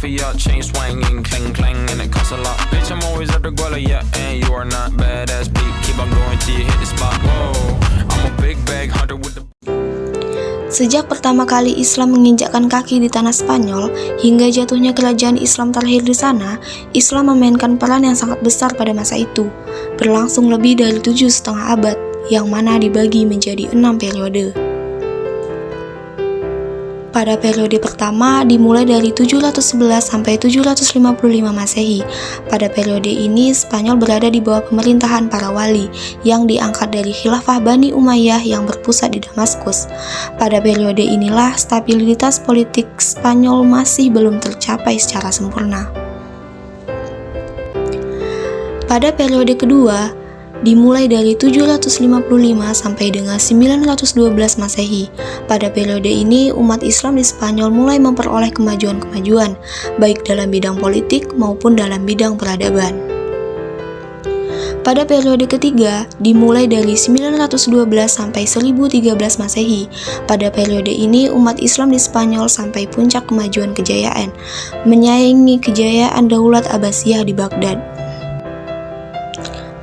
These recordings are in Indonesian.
for your chain swinging, clang clang, and it costs a lot. Bitch, I'm always at the guala, yeah, and you are not badass beat. Keep on going till you hit the spot. Whoa, I'm a big bag hunter with the. Sejak pertama kali Islam menginjakkan kaki di tanah Spanyol hingga jatuhnya kerajaan Islam terakhir di sana, Islam memainkan peran yang sangat besar pada masa itu, berlangsung lebih dari 7,5 abad, yang mana dibagi menjadi 6 periode. Pada periode pertama dimulai dari 711 sampai 755 Masehi. Pada periode ini Spanyol berada di bawah pemerintahan para wali yang diangkat dari khilafah Bani Umayyah yang berpusat di Damaskus. Pada periode inilah stabilitas politik Spanyol masih belum tercapai secara sempurna. Pada periode kedua dimulai dari 755 sampai dengan 912 Masehi. Pada periode ini, umat Islam di Spanyol mulai memperoleh kemajuan-kemajuan, baik dalam bidang politik maupun dalam bidang peradaban. Pada periode ketiga, dimulai dari 912 sampai 1013 Masehi. Pada periode ini, umat Islam di Spanyol sampai puncak kemajuan kejayaan, menyaingi kejayaan Daulat Abbasiyah di Baghdad.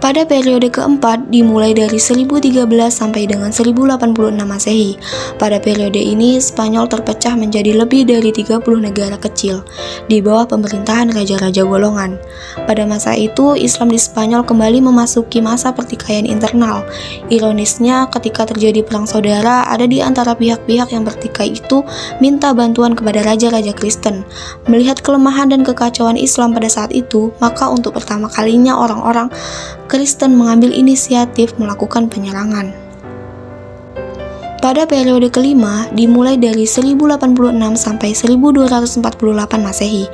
Pada periode keempat dimulai dari 1013 sampai dengan 1086 Masehi. Pada periode ini Spanyol terpecah menjadi lebih dari 30 negara kecil di bawah pemerintahan raja-raja golongan. Pada masa itu Islam di Spanyol kembali memasuki masa pertikaian internal. Ironisnya ketika terjadi perang saudara, ada di antara pihak-pihak yang bertikai itu minta bantuan kepada raja-raja Kristen. Melihat kelemahan dan kekacauan Islam pada saat itu, maka untuk pertama kalinya orang-orang Kristen mengambil inisiatif melakukan penyerangan. Pada periode kelima dimulai dari 1086 sampai 1248 Masehi.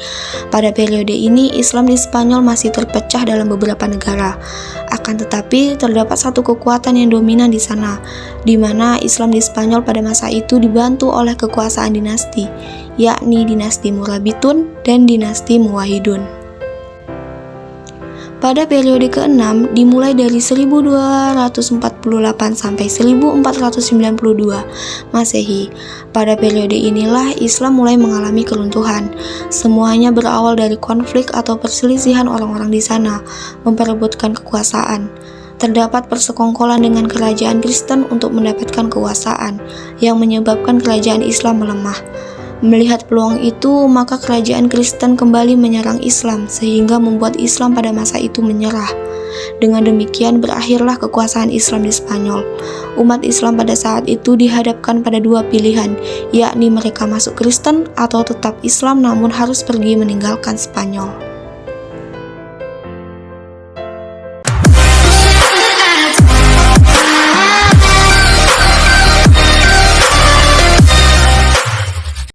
Pada periode ini Islam di Spanyol masih terpecah dalam beberapa negara. Akan tetapi terdapat satu kekuatan yang dominan di sana, di mana Islam di Spanyol pada masa itu dibantu oleh kekuasaan dinasti, yakni dinasti Murabitun dan dinasti Muwahhidun. Pada periode ke-6 dimulai dari 1248 sampai 1492 Masehi. Pada periode inilah Islam mulai mengalami keruntuhan. Semuanya berawal dari konflik atau perselisihan orang-orang di sana memperebutkan kekuasaan. Terdapat persekongkolan dengan kerajaan Kristen untuk mendapatkan kekuasaan yang menyebabkan kerajaan Islam melemah. Melihat peluang itu, maka kerajaan Kristen kembali menyerang Islam sehingga membuat Islam pada masa itu menyerah. Dengan demikian berakhirlah kekuasaan Islam di Spanyol. Umat Islam pada saat itu dihadapkan pada dua pilihan, yakni mereka masuk Kristen atau tetap Islam namun harus pergi meninggalkan Spanyol.